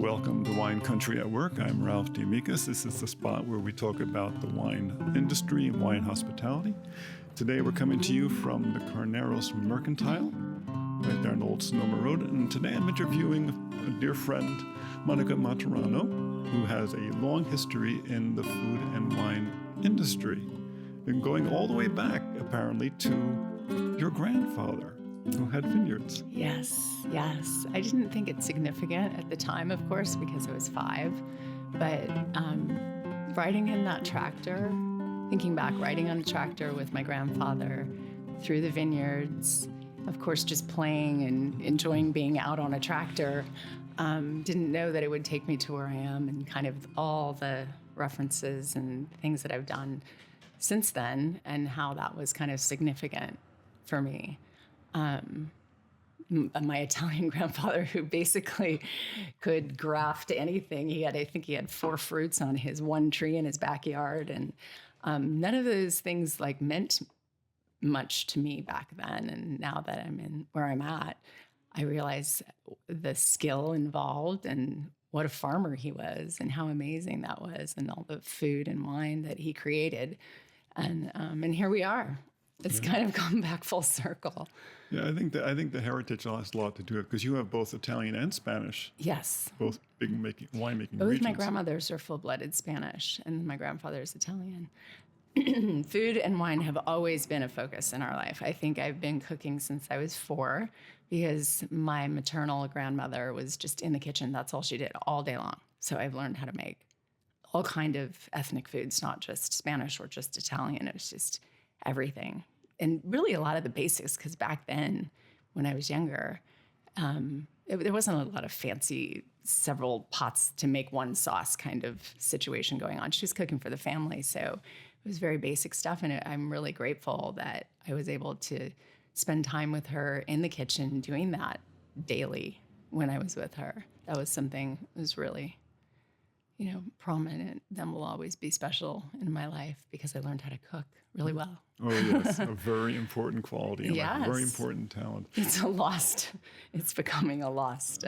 Welcome to Wine Country at Work. I'm Ralph DeAmicis. This is the spot where we talk about the wine industry and wine hospitality. Today we're coming to you from the Carneros Mercantile, right there on Old Sonoma Road. And today I'm interviewing a dear friend, Monica Martorano, who has a long history in the food and wine industry. And going all the way back, apparently, to your grandfather, who had vineyards. Yes. I didn't think it's significant at the time, of course, because I was 5. But riding in that tractor, thinking back, riding on a tractor with my grandfather through the vineyards, of course, just playing and enjoying being out on a tractor, didn't know that it would take me to where I am, and kind of all the references and things that I've done since then, and how that was kind of significant for me. My Italian grandfather, who basically could graft anything. I think he had 4 fruits on his one tree in his backyard. And none of those things meant much to me back then. And now that I'm in where I'm at, I realize the skill involved and what a farmer he was and how amazing that was, and all the food and wine that he created. And here we are. It's kind of gone back full circle. Yeah, I think the heritage has a lot to do with it, because you have both Italian and Spanish. Yes. Both big winemaking Both regions. my grandmothers are full-blooded Spanish, and my grandfather's Italian. Food and wine have always been a focus in our life. I think I've been cooking since I was 4, because my maternal grandmother was just in the kitchen. That's all she did all day long. So I've learned how to make all kind of ethnic foods, not just Spanish or just Italian. It was just everything. And really a lot of the basics, because back then, when I was younger, there wasn't a lot of fancy several pots to make one sauce kind of situation going on. She was cooking for the family, so it was very basic stuff. And I'm really grateful that I was able to spend time with her in the kitchen doing that daily when I was with her. That was something that was really, prominent, that will always be special in my life, because I learned how to cook really well. Oh, yes, a very important quality, and Yes. a very important talent. It's becoming a lost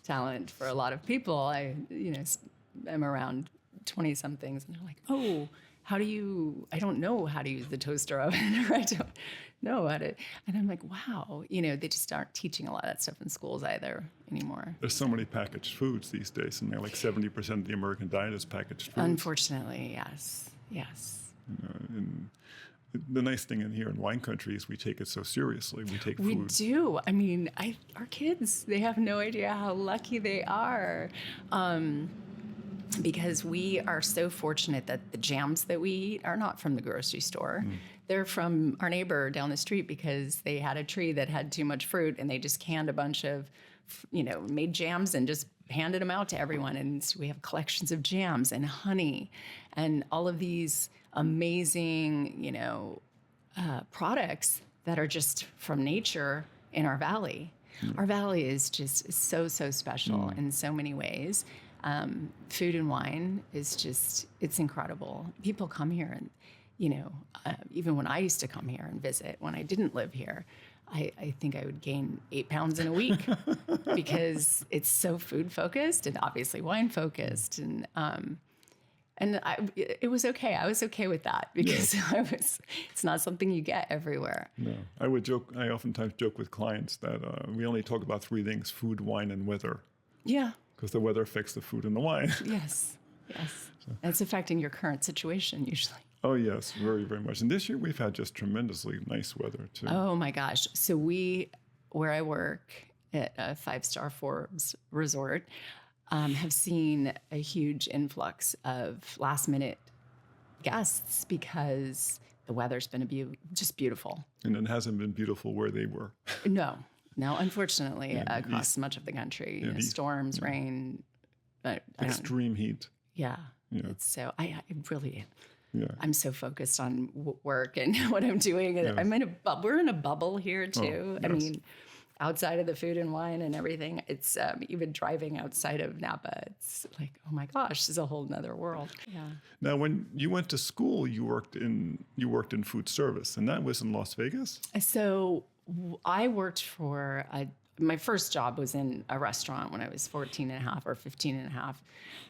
talent for a lot of people. I'm around 20-somethings, and they're like, oh, I don't know how to use the toaster oven, or I don't know how to, and I'm like, wow, they just aren't teaching a lot of that stuff in schools either anymore. There's so many packaged foods these days, and 70% of the American diet is packaged foods. Unfortunately, yes. And the nice thing here in wine country is we take it so seriously. We take food. We do. I mean, our kids, they have no idea how lucky they are. Because we are so fortunate that the jams that we eat are not from the grocery store. They're from our neighbor down the street, because they had a tree that had too much fruit, and they just canned a bunch of, made jams and just handed them out to everyone. And so we have collections of jams and honey and all of these amazing, products that are just from nature in our valley. Our valley is just so special in so many ways. Food and wine is just, it's incredible. People come here and, even when I used to come here and visit, when I didn't live here, I think I would gain 8 pounds in a week because it's so food focused and obviously wine focused. And it was okay. I was okay with that, because it's not something you get everywhere. No, I oftentimes joke with clients that we only talk about 3 things: food, wine, and weather. Yeah. Because the weather affects the food and the wine. Yes. It's affecting your current situation usually. Oh, yes, very, very much. And this year we've had just tremendously nice weather, too. Oh, my gosh. So where I work at a 5-star Forbes resort, have seen a huge influx of last-minute guests, because the weather's been just beautiful. And it hasn't been beautiful where they were. No, unfortunately, across much of the country. Storms, rain. Extreme heat. Yeah. It's so, I really... Yeah. I'm so focused on work and what I'm doing. And we're in a bubble here too. Yes. I mean, outside of the food and wine and everything, it's even driving outside of Napa, it's like, oh my gosh, this is a whole nother world. Yeah. Now, when you went to school, you worked in food service, and that was in Las Vegas? So I worked for my first job was in a restaurant when I was 14 and a half or 15 and a half.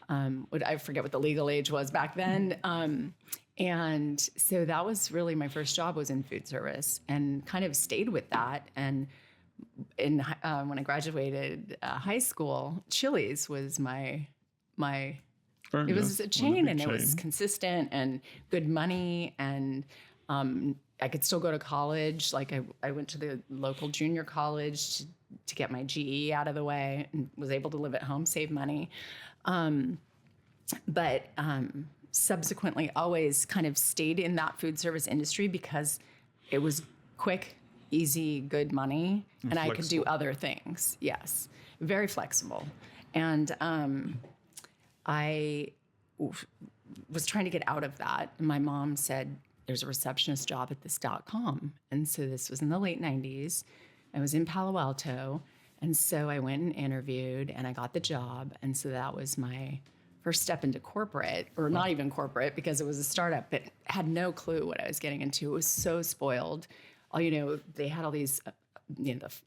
I forget what the legal age was back then. And so that was really my first job, was in food service, and kind of stayed with that. And when I graduated high school, Chili's was my it was a chain, and it was consistent and good money, and I could still go to college. Like I went to the local junior college to get my GE out of the way, and was able to live at home, save money. But subsequently always kind of stayed in that food service industry because it was quick, easy, good money, and I could do other things. Yes, very flexible. And I was trying to get out of that. And my mom said, there's a receptionist job at this.com. And so this was in the late 90s. I was in Palo Alto. And so I went and interviewed, and I got the job. And so that was my first step into corporate, or not even corporate because it was a startup, but had no clue what I was getting into. It was so spoiled. They had all these,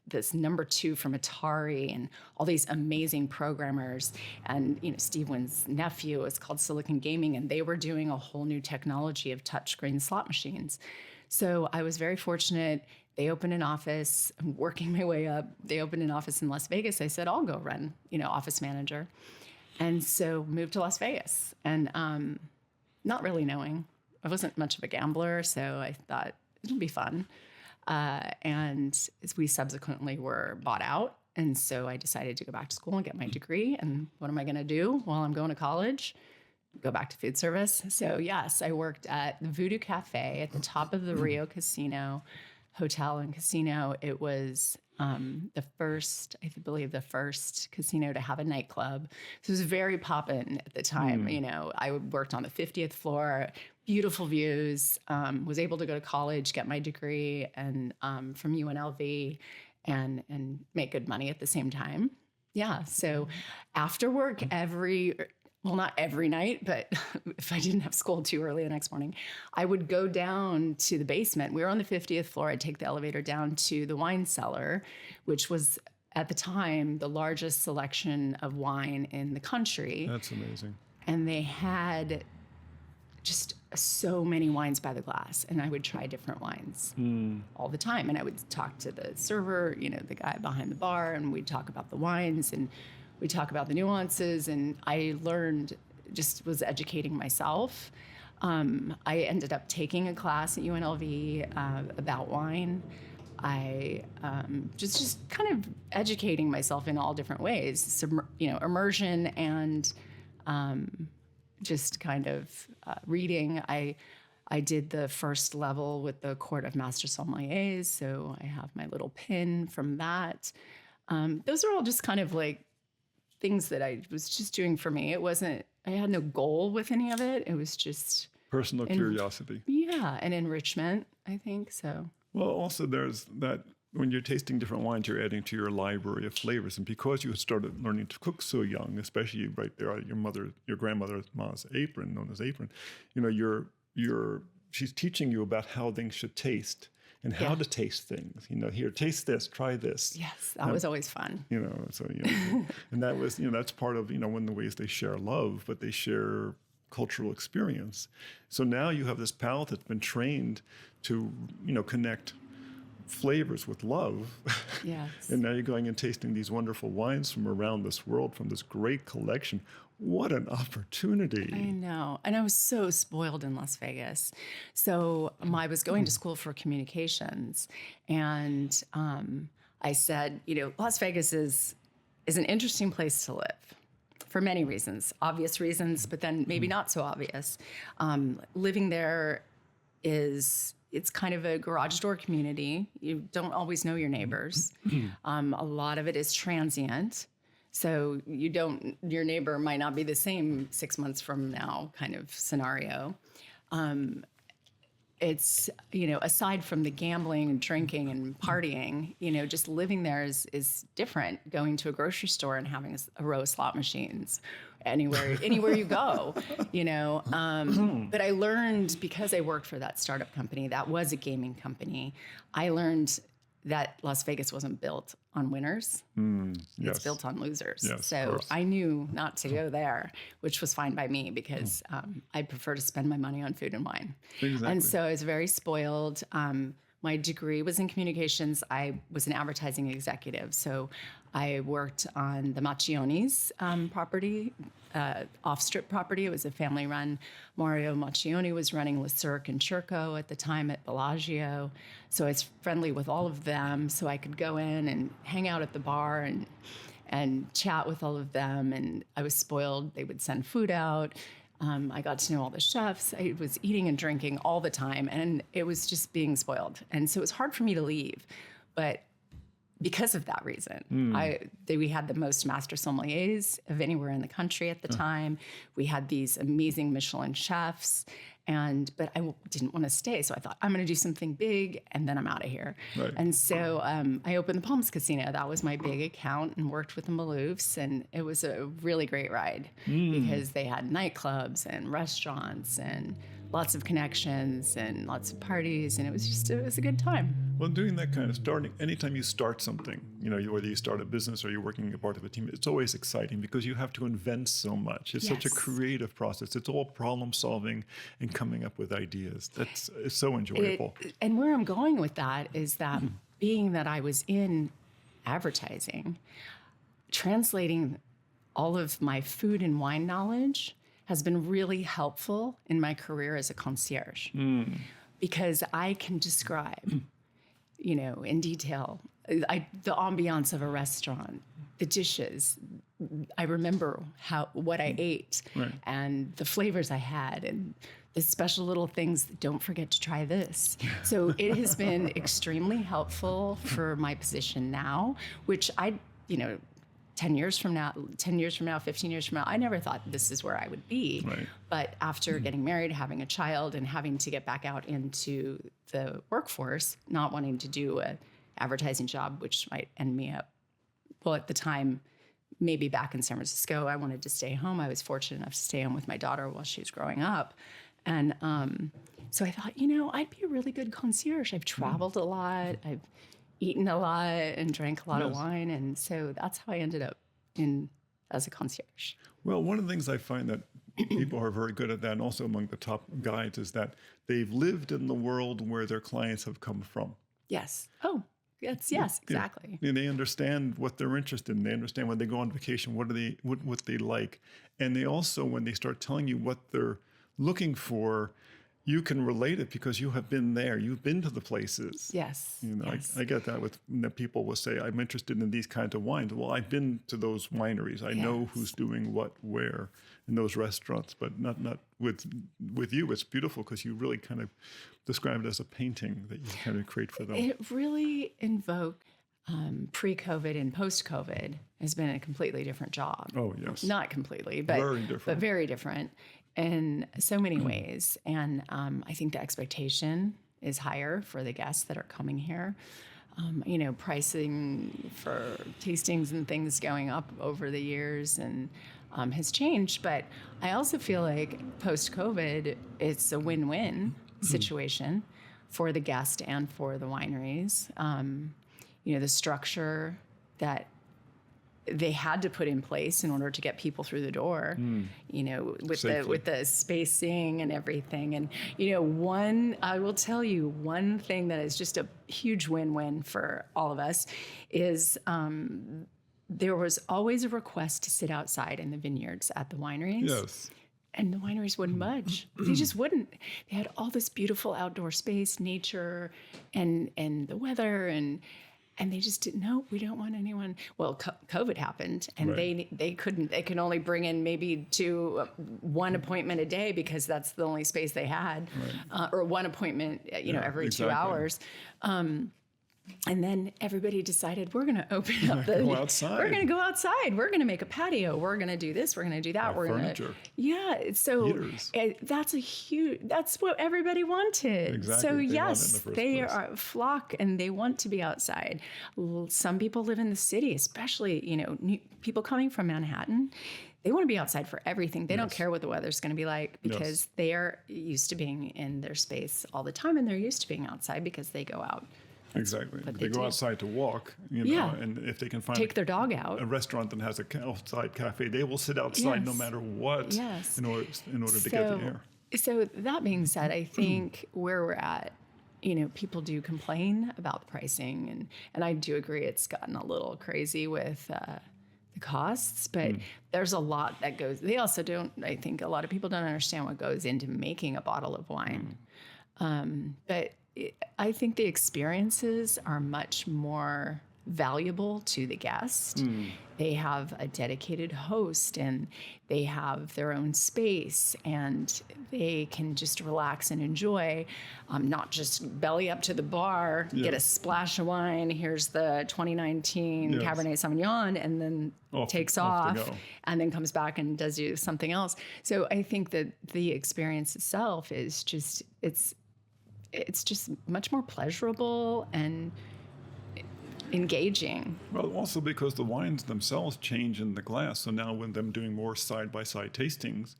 this number 2 from Atari and all these amazing programmers. And, Steve Wynn's nephew was called Silicon Gaming, and they were doing a whole new technology of touchscreen slot machines. So I was very fortunate. They opened an office. I'm working my way up. They opened an office in Las Vegas. I said, I'll go run, office manager. And so moved to Las Vegas, and not really knowing. I wasn't much of a gambler, so I thought it'll be fun. And we subsequently were bought out. And so I decided to go back to school and get my degree. And what am I going to do while I'm going to college? Go back to food service. So yes, I worked at the Voodoo Cafe at the top of the Rio Casino, Hotel and Casino. It was the first casino to have a nightclub. So it was very poppin' at the time. I worked on the 50th floor, beautiful views, was able to go to college, get my degree and from UNLV and make good money at the same time. Yeah. So after work, not every night, but if I didn't have school too early the next morning, I would go down to the basement. We were on the 50th floor. I'd take the elevator down to the wine cellar, which was at the time the largest selection of wine in the country. That's amazing. And they had just so many wines by the glass, and I would try different wines all the time. And I would talk to the server, the guy behind the bar, and we'd talk about the wines, and we talk about the nuances, and I was educating myself. I ended up taking a class at UNLV about wine. I just kind of educating myself in all different ways, immersion and just kind of reading. I did the first level with the Court of Master Sommeliers, so I have my little pin from that. Those are all just kind of like things that I was just doing for me. I had no goal with any of it. It was just personal curiosity. Yeah, and enrichment, I think so. Well, also there's that when you're tasting different wines, you're adding to your library of flavors. And because you started learning to cook so young, especially right there, your grandmother's apron, known as apron, she's teaching you about how things should taste. And how to taste things, here, taste this, try this. Yes, that was always fun. And that was, that's part of, one of the ways they share love, but they share cultural experience. So now you have this palate that's been trained to, connect flavors with love. Yes. And now you're going and tasting these wonderful wines from around this world, from this great collection. What an opportunity. I know. And I was so spoiled in Las Vegas. So I was going to school for communications. And I said, Las Vegas is an interesting place to live for many reasons, obvious reasons, but then maybe not so obvious. Living there it's kind of a garage door community. You don't always know your neighbors. A lot of it is transient. So your neighbor might not be the same 6 months from now kind of scenario. It's, aside from the gambling and drinking and partying, just living there is different. Going to a grocery store and having a row of slot machines anywhere you go, But I learned, because I worked for that startup company, that was a gaming company, I learned that Las Vegas wasn't built on winners. Yes. It's built on losers. Yes, of so course. I knew not to go there, which was fine by me because I prefer to spend my money on food and wine. Exactly. And so I was very spoiled. My degree was in communications. I was an advertising executive. So I worked on the Macchioni's property, off-strip property. It was a family-run. Mario Macchioni was running Le Cirque and Churco at the time at Bellagio. So I was friendly with all of them. So I could go in and hang out at the bar and chat with all of them. And I was spoiled. They would send food out. I got to know all the chefs. I was eating and drinking all the time, and it was just being spoiled. And so it was hard for me to leave. But because of that reason, we had the most master sommeliers of anywhere in the country at the time. We had these amazing Michelin chefs, but I didn't want to stay. So I thought, I'm going to do something big, and then I'm out of here. Right. And so I opened the Palms Casino. That was my big account, and worked with the Maloufs. And it was a really great ride because they had nightclubs and restaurants and lots of connections and lots of parties. And it was a good time. Well, doing that kind of anytime you start something, whether you start a business or you're working a part of a team, it's always exciting because you have to invent so much. It's such a creative process. It's all problem solving and coming up with ideas. It's so enjoyable. And where I'm going with that is that being that I was in advertising, translating all of my food and wine knowledge has been really helpful in my career as a concierge because I can describe, in detail, the ambiance of a restaurant, the dishes. I remember what I ate and the flavors I had and the special little things. Don't forget to try this. So it has been extremely helpful for my position now, which 10 years from now, 15 years from now, I never thought this is where I would be. Right. But after getting married, having a child, and having to get back out into the workforce, not wanting to do an advertising job, which might end me up, well, at the time, maybe back in San Francisco, I wanted to stay home. I was fortunate enough to stay home with my daughter while she was growing up. And so I thought, I'd be a really good concierge. I've traveled a lot. I've eaten a lot and drank a lot of wine. And so that's how I ended up as a concierge. Well, one of the things I find that people are very good at that, and also among the top guides, is that they've lived in the world where their clients have come from. Yes. Oh, yes, exactly. They understand what they're interested in. They understand when they go on vacation, what they like. And they also, when they start telling you what they're looking for, you can relate it because you have been there. You've been to the places. Yes. I get that with people will say, I'm interested in these kinds of wines. Well, I've been to those wineries. I know who's doing what, where in those restaurants, but not with you. It's beautiful because you really kind of describe it as a painting that you kind of create for them. It really invoked pre-COVID and post-COVID has been a completely different job. Oh, yes. Not completely, but very different in so many ways. And I think the expectation is higher for the guests that are coming here. Pricing for tastings and things going up over the years and has changed. But I also feel like post-COVID, it's a win-win situation for the guest and for the wineries. The structure that they had to put in place in order to get people through the door, with the spacing and everything. And, I will tell you one thing that is just a huge win-win for all of us is there was always a request to sit outside in the vineyards at the wineries. Yes. And the wineries wouldn't budge. They just wouldn't. They had all this beautiful outdoor space, nature, and the weather, and they just didn't know. We don't want anyone. Well, COVID happened, and they couldn't. They could only bring in maybe one appointment a day because that's the only space they had, or one appointment, every 2 hours. And then everybody decided we're going to open up go outside. We're going to go outside. We're going to make a patio. We're going to do this. We're going to do that. We're going to So that's what everybody wanted. Exactly. So they yes, they are flock and they want to be outside. Some people live in the city, especially people coming from Manhattan. They want to be outside for everything. They don't care what the weather's going to be like because they are used to being in their space all the time, and they're used to being outside because they go out Exactly. what They go do. outside to walk, Yeah. and if they can find Take their dog out. a restaurant that has a outside cafe, they will sit outside no Yes. matter what Yes. in order to get the air. So that being said, I think where we're at, people do complain about the pricing, and I do agree it's gotten a little crazy with the costs, but there's a lot that goes. They also don't. I think a lot of people don't understand what goes into making a bottle of wine, but I think the experiences are much more valuable to the guest. They have a dedicated host and they have their own space and they can just relax and enjoy, not just belly up to the bar, get a splash of wine. Here's the 2019 Cabernet Sauvignon, and then takes off and then comes back and does you something else. So I think that the experience itself is just, it's just much more pleasurable and engaging. Well, also because the wines themselves change in the glass. So now when them doing more side-by-side tastings,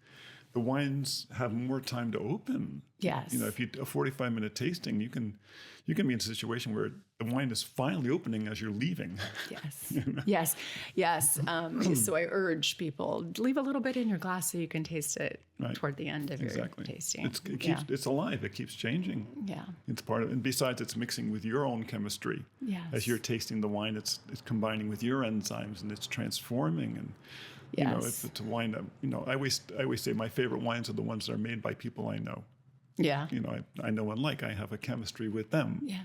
the wines have more time to open. Yes. If you do a 45-minute tasting, you can be in a situation where the wine is finally opening as you're leaving. Yes. Yes. So I urge people, leave a little bit in your glass so you can taste it toward the end of your tasting. It's alive. It keeps changing. Yeah. It's part of, and besides, it's mixing with your own chemistry. Yes. As you're tasting the wine, it's combining with your enzymes and it's transforming. And if it's a wine that, I always say my favorite wines are the ones that are made by people I know. Yeah. I know and like. I have a chemistry with them. Yes.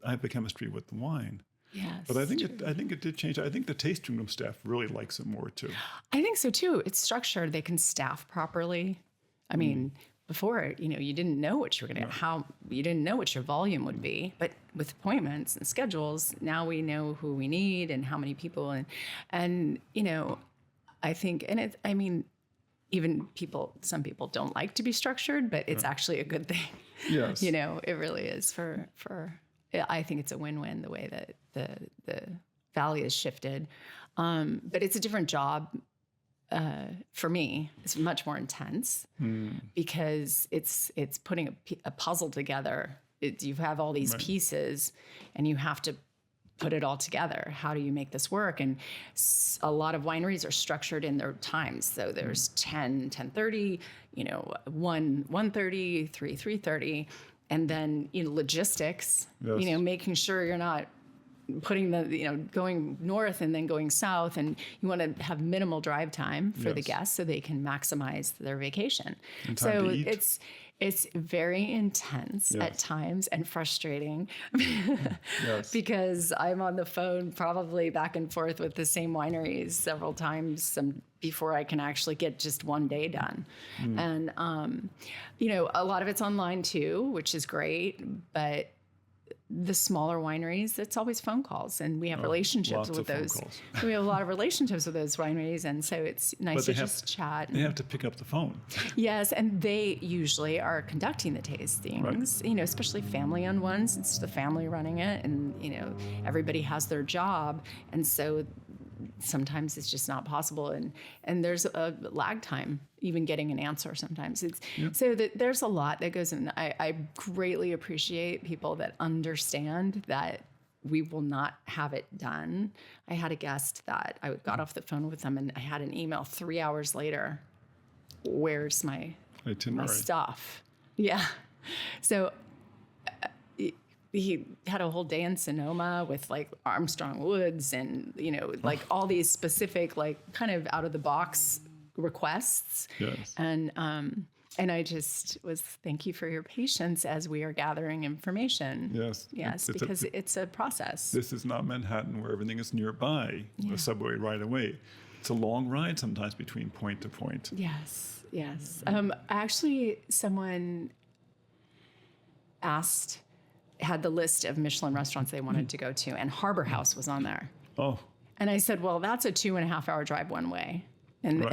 I have a chemistry with the wine. Yes. But I think it did change. I think the tasting room staff really likes it more too. I think so too. It's structured. They can staff properly. I mean, before, you didn't know what you were going to, you didn't know what your volume would be. But with appointments and schedules, now we know who we need and how many people. And I think, even some people don't like to be structured, but it's actually a good thing. Yes. It really is I think it's a win-win the way that the valley is shifted. But it's a different job for me. It's much more intense because it's putting a puzzle together. You have all these pieces and you have to put it all together. How do you make this work? And a lot of wineries are structured in their times. So there's 10, 10:30, 1, 1:30, 3, 3:30. And then, logistics, making sure you're not putting going north and then going south. And you want to have minimal drive time for the guests so they can maximize their vacation. So it's very intense at times and frustrating because I'm on the phone probably back and forth with the same wineries several times before I can actually get just one day done. And, a lot of it's online too, which is great, but the smaller wineries, it's always phone calls, and we have relationships with those. We have a lot of relationships with those wineries, and so it's nice to just chat. They have to pick up the phone. Yes, and they usually are conducting the tastings. Especially family-owned ones. It's the family running it, and everybody has their job, and so sometimes it's just not possible, and there's a lag time even getting an answer sometimes. So there's a lot that goes in. I greatly appreciate people that understand that we will not have it done. I had a guest that I got off the phone with them and I had an email 3 hours later. Where's my stuff? Yeah. So he had a whole day in Sonoma with like Armstrong Woods and, all these specific, kind of out of the box requests. Yes. And I just thank you for your patience as we are gathering information. Yes. Yes, because it's a process. This is not Manhattan where everything is nearby, the subway right away. It's a long ride sometimes between point to point. Yes. Actually, someone had the list of Michelin restaurants they wanted to go to, and Harbor House was on there. Oh. And I said, well, that's a 2.5-hour drive one way. And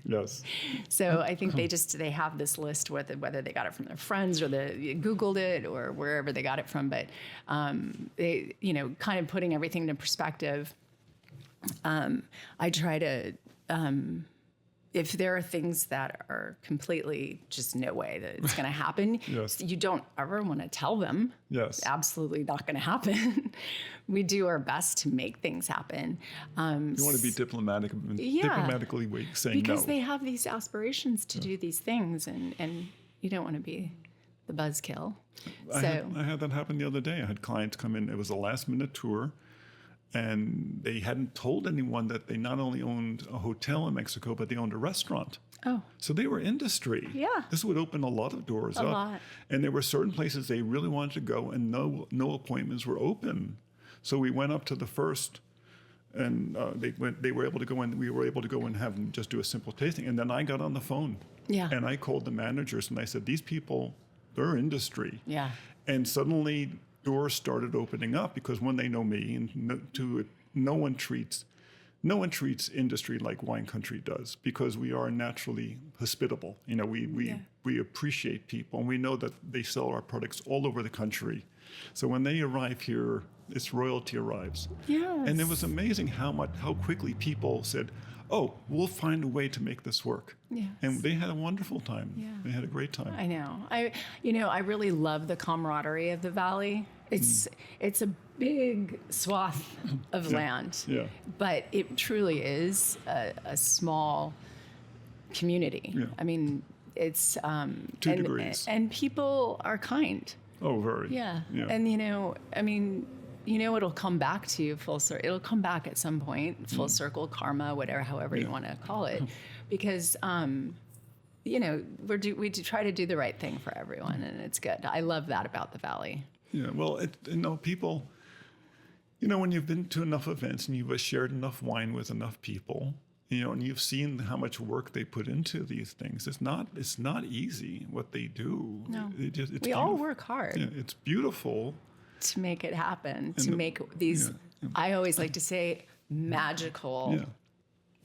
yes. So I think they have this list whether they got it from their friends or they Googled it or wherever they got it from. But they, kind of putting everything into perspective. I try to if there are things that are completely just no way that it's going to happen, Yes. you don't ever want to tell them. Yes. It's absolutely not going to happen. We do our best to make things happen. You want to be diplomatic, diplomatically saying no. Because they have these aspirations to do these things, and you don't want to be the buzzkill. I had that happen the other day. I had clients come in. It was a last-minute tour, and they hadn't told anyone that they not only owned a hotel in Mexico, but they owned a restaurant. Oh. So they were industry. Yeah. This would open a lot of doors up. A lot. And there were certain places they really wanted to go, and no appointments were open. So we went up to the first, and they were able to go in. We were able to go and have them just do a simple tasting. And then I got on the phone. Yeah. And I called the managers, and I said, these people, they're industry. Yeah. And suddenly doors started opening up, because when they know me, and no one treats industry like wine country does, because we are naturally hospitable. You know, we appreciate people, and we know that they sell our products all over the country. So when they arrive here, it's royalty arrives. Yes. And it was amazing how quickly people said, "Oh, we'll find a way to make this work." Yes. And they had a wonderful time. Yeah. They had a great time. I know. I really love the camaraderie of the valley. It's a big swath of land, Yeah. but it truly is a small community. Yeah. I mean, it's 2 degrees. and people are kind. Oh, very. Yeah. Yeah. And it'll come back to you full circle. It'll come back at some point, full circle, karma, however you want to call it, because we try to do the right thing for everyone, and it's good. I love that about the valley. Yeah. Well, people, when you've been to enough events and you've shared enough wine with enough people, and you've seen how much work they put into these things. It's not easy what they do. No. It's we all work hard. Yeah, it's beautiful to make it happen, make these, I always like to say, magical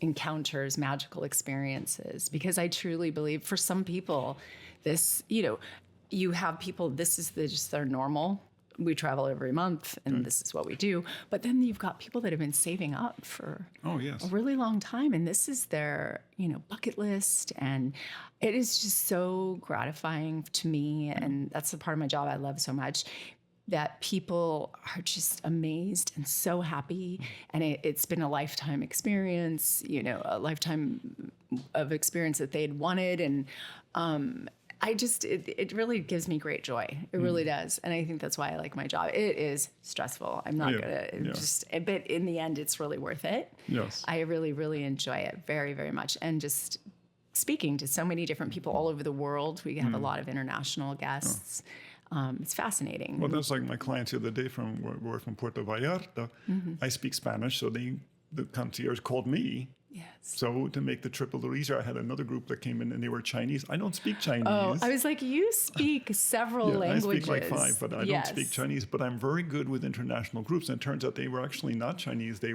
encounters, magical experiences, because I truly believe for some people, this, you have people, this is just their normal. We travel every month, and this is what we do. But then you've got people that have been saving up for a really long time, and this is their, bucket list. And it is just so gratifying to me, and that's the part of my job I love so much, that people are just amazed and so happy. And it's been a lifetime experience, a lifetime of experience that they'd wanted. And it really gives me great joy. It really does. And I think that's why I like my job. It is stressful. I'm not but in the end, it's really worth it. Yes. I really, really enjoy it very, very much. And just speaking to so many different people all over the world. We have a lot of international guests. It's fascinating. Well, that's like my clients the other day were from Puerto Vallarta. I speak Spanish, so the concierge called me. Yes. So to make the trip a little easier, I had another group that came in, and they were Chinese. I don't speak Chinese. Oh, I was like, you speak several languages. I speak like 5, but I don't speak Chinese. But I'm very good with international groups. And it turns out they were actually not Chinese. They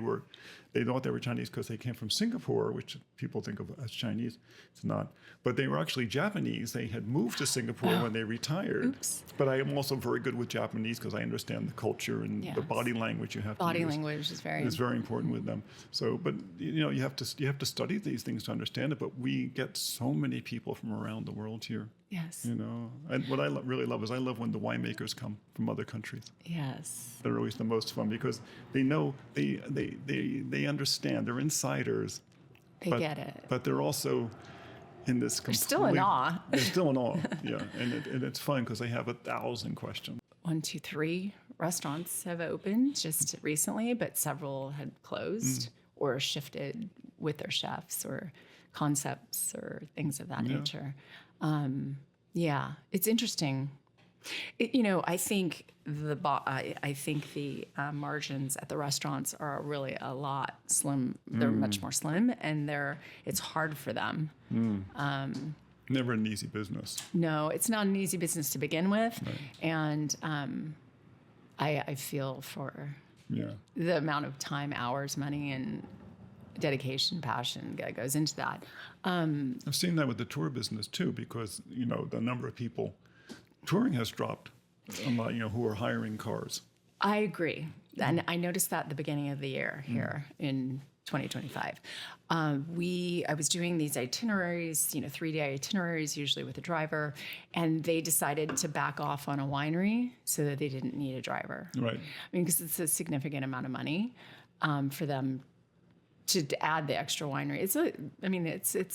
thought they were Chinese because they came from Singapore, which people think of as Chinese. It's not. But they were actually Japanese. They had moved to Singapore when they retired. Oops. But I am also very good with Japanese because I understand the culture and the body language you have to use. Body language is very important with them. So, but you have to study these things to understand it. But we get so many people from around the world here. Yes. And what I really love is I love when the winemakers come from other countries. Yes. They're always the most fun because they know they understand. They're insiders. They get it. But they're also in this They're still in awe. They're still in awe. Yeah, and it's fun because they have 1,000 questions. 1, 2, 3 restaurants have opened just recently, but several had closed or shifted with their chefs or concepts or things of that nature. It's interesting. I think the margins at the restaurants are really a lot slim. They're much more slim, and it's hard for them. Never an easy business. No, it's not an easy business to begin with, and I feel for the amount of time, hours, money, and dedication, passion that goes into that. I've seen that with the tour business too, because the number of people touring has dropped a lot. Who are hiring cars. I agree, and I noticed that at the beginning of the year here in 2025. I was doing these itineraries, 3-day itineraries, usually with a driver, and they decided to back off on a winery so that they didn't need a driver. Right. I mean, because it's a significant amount of money for them to add the extra winery. It's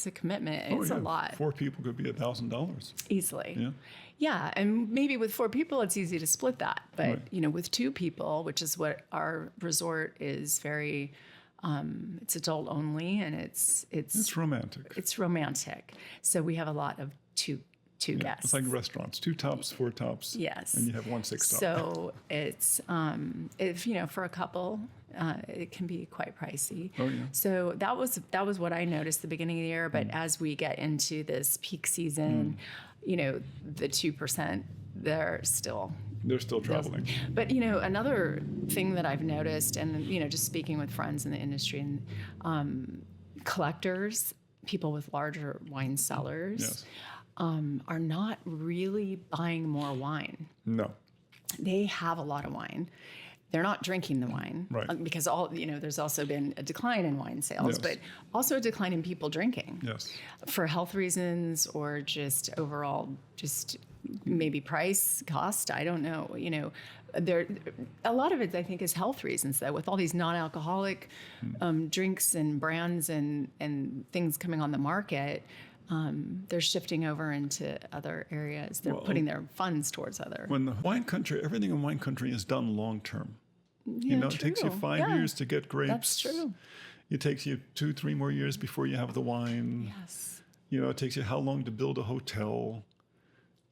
a commitment. It's a lot. 4 people could be $1,000 easily. Yeah. Yeah, and maybe with 4 people, it's easy to split that. But Right. With 2 people, which is what our resort is, very, it's adult only, and it's romantic. It's romantic. So we have a lot of two guests. It's like restaurants, 2 tops, 4 tops. Yes. And you have 1 6 top. So it's if for a couple, it can be quite pricey. Oh, yeah. So that was what I noticed at the beginning of the year. But as we get into this peak season, the 2%, they're still traveling. But another thing that I've noticed, and just speaking with friends in the industry and collectors, people with larger wine cellars. Yes. Are not really buying more wine. No. They have a lot of wine. They're not drinking the wine, Right. Because there's also been a decline in wine sales, Yes. but also a decline in people drinking. Yes. For health reasons or just overall, just maybe price, cost. I don't know. There a lot of it I think is health reasons though, with all these non-alcoholic drinks and brands and things coming on the market. They're shifting over into other areas. They're putting their funds towards other. When the wine country, everything in wine country is done long term. Yeah, it takes you true. 5 Yeah. years to get grapes. That's true. It takes you 2-3 more years before you have the wine. Yes. It takes you how long to build a hotel.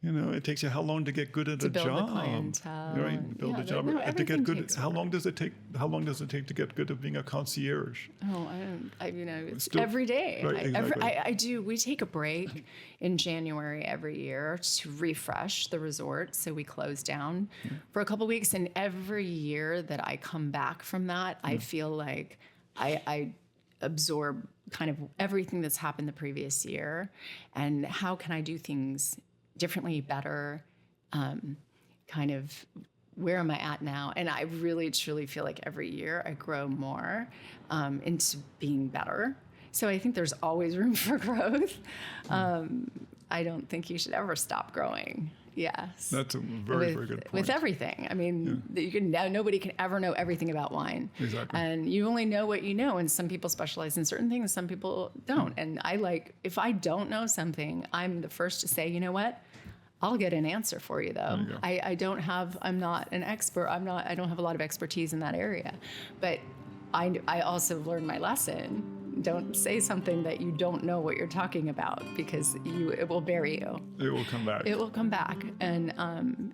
It takes you how long to get good at a build the job. clientele. Right, build Yeah, a job. no, To get everything good. takes How work. long does it take? How long does it take to get good at being a concierge? Oh, it's Still- every day. Right, exactly. I do. We take a break in January every year to refresh the resort. So we close down for a couple weeks. And every year that I come back from that, I feel like I absorb kind of everything that's happened the previous year. And how can I do things differently, better? Kind of where am I at now? And I really, truly feel like every year I grow more into being better. So I think there's always room for growth. I don't think you should ever stop growing. Yes. That's a very, very good point. With everything. I mean, nobody can ever know everything about wine. Exactly. And you only know what you know. And some people specialize in certain things, some people don't. And if I don't know something, I'm the first to say, you know what? I'll get an answer for you though. I'm not an expert. I don't have a lot of expertise in that area, but I also learned my lesson. Don't say something that you don't know what you're talking about because it will bury you. It will come back. It will come back. And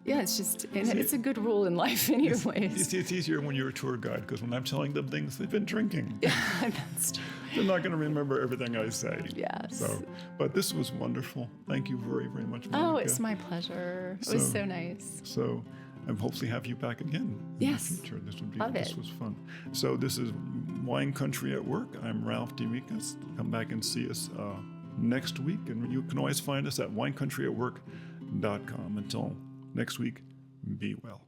it's a good rule in life anyways. It's easier when you're a tour guide because when I'm telling them things, they've been drinking. That's true. They're not going to remember everything I say. Yes. But this was wonderful. Thank you very, very much, Monica. Oh, it's my pleasure. It was so nice. So, and hopefully have you back again in Yes. the future. Love This it. was fun. So this is Wine Country at Work. I'm Ralph DeAmicis. Come back and see us next week. And you can always find us at winecountryatwork.com. Until next week, be well.